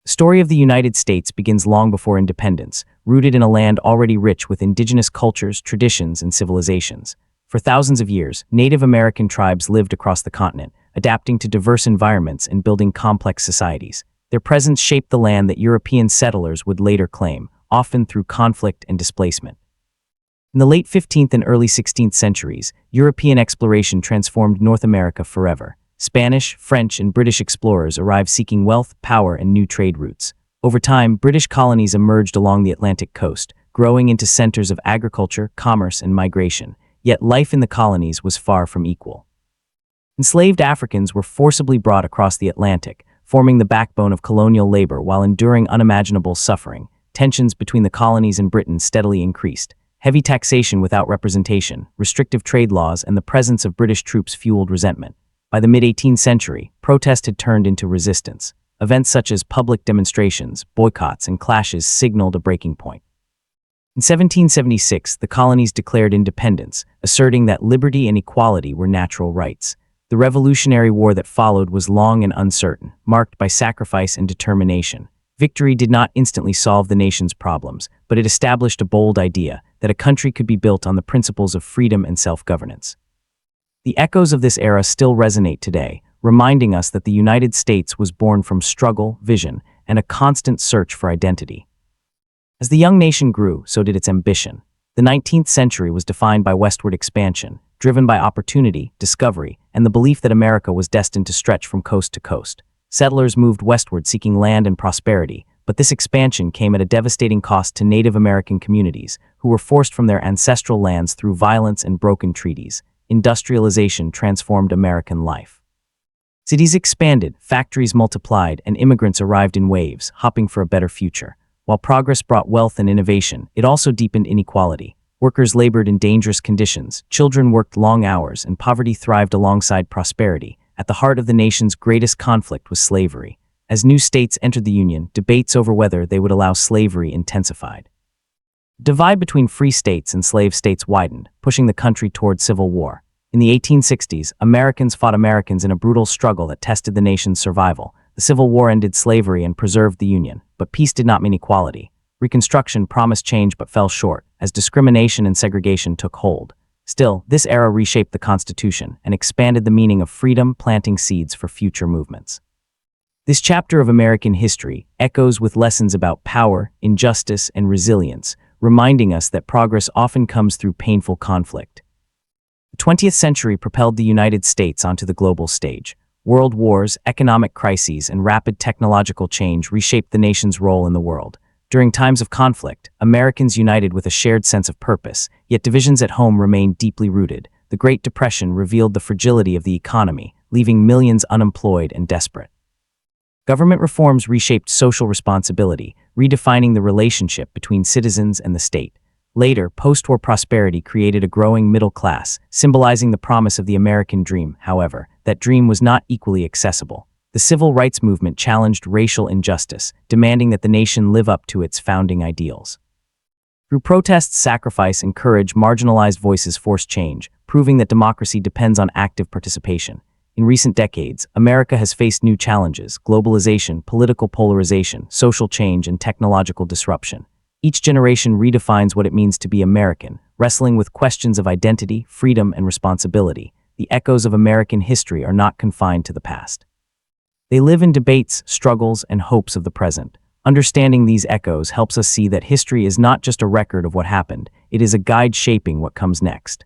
The story of the United States begins long before independence, rooted in a land already rich with indigenous cultures, traditions, and civilizations. For thousands of years, Native American tribes lived across the continent, adapting to diverse environments and building complex societies. Their presence shaped the land that European settlers would later claim, often through conflict and displacement. In the late 15th and early 16th centuries, European exploration transformed North America forever. Spanish, French, and British explorers arrived seeking wealth, power, and new trade routes. Over time, British colonies emerged along the Atlantic coast, growing into centers of agriculture, commerce, and migration. Yet life in the colonies was far from equal. Enslaved Africans were forcibly brought across the Atlantic, forming the backbone of colonial labor while enduring unimaginable suffering. Tensions between the colonies and Britain steadily increased. Heavy taxation without representation, restrictive trade laws, and the presence of British troops fueled resentment. By the mid-18th century, protest had turned into resistance. Events such as public demonstrations, boycotts, and clashes signaled a breaking point. In 1776, the colonies declared independence, asserting that liberty and equality were natural rights. The Revolutionary War that followed was long and uncertain, marked by sacrifice and determination. Victory did not instantly solve the nation's problems, but it established a bold idea that a country could be built on the principles of freedom and self-governance. The echoes of this era still resonate today, reminding us that the United States was born from struggle, vision, and a constant search for identity. As the young nation grew, so did its ambition. The 19th century was defined by westward expansion, driven by opportunity, discovery, and the belief that America was destined to stretch from coast to coast. Settlers moved westward seeking land and prosperity, but this expansion came at a devastating cost to Native American communities, who were forced from their ancestral lands through violence and broken treaties. Industrialization transformed American life. Cities expanded, factories multiplied, and immigrants arrived in waves, hoping for a better future. While progress brought wealth and innovation, it also deepened inequality. Workers labored in dangerous conditions, children worked long hours, and poverty thrived alongside prosperity. At the heart of the nation's greatest conflict was slavery. As new states entered the Union, debates over whether they would allow slavery intensified. The divide between free states and slave states widened, pushing the country toward civil war. In the 1860s, Americans fought Americans in a brutal struggle that tested the nation's survival. The Civil War ended slavery and preserved the Union, but peace did not mean equality. Reconstruction promised change but fell short, as discrimination and segregation took hold. Still, this era reshaped the Constitution and expanded the meaning of freedom, planting seeds for future movements. This chapter of American history echoes with lessons about power, injustice, and resilience, reminding us that progress often comes through painful conflict. The 20th century propelled the United States onto the global stage. World wars, economic crises, and rapid technological change reshaped the nation's role in the world. During times of conflict, Americans united with a shared sense of purpose, yet divisions at home remained deeply rooted. The Great Depression revealed the fragility of the economy, leaving millions unemployed and desperate. Government reforms reshaped social responsibility, redefining the relationship between citizens and the state. Later, post-war prosperity created a growing middle class, symbolizing the promise of the American dream. However, that dream was not equally accessible. The civil rights movement challenged racial injustice, demanding that the nation live up to its founding ideals. Through protests, sacrifice, and courage, marginalized voices forced change, proving that democracy depends on active participation. In recent decades, America has faced new challenges: globalization, political polarization, social change, and technological disruption. Each generation redefines what it means to be American, wrestling with questions of identity, freedom, and responsibility. The echoes of American history are not confined to the past. They live in debates, struggles, and hopes of the present. Understanding these echoes helps us see that history is not just a record of what happened, it is a guide shaping what comes next.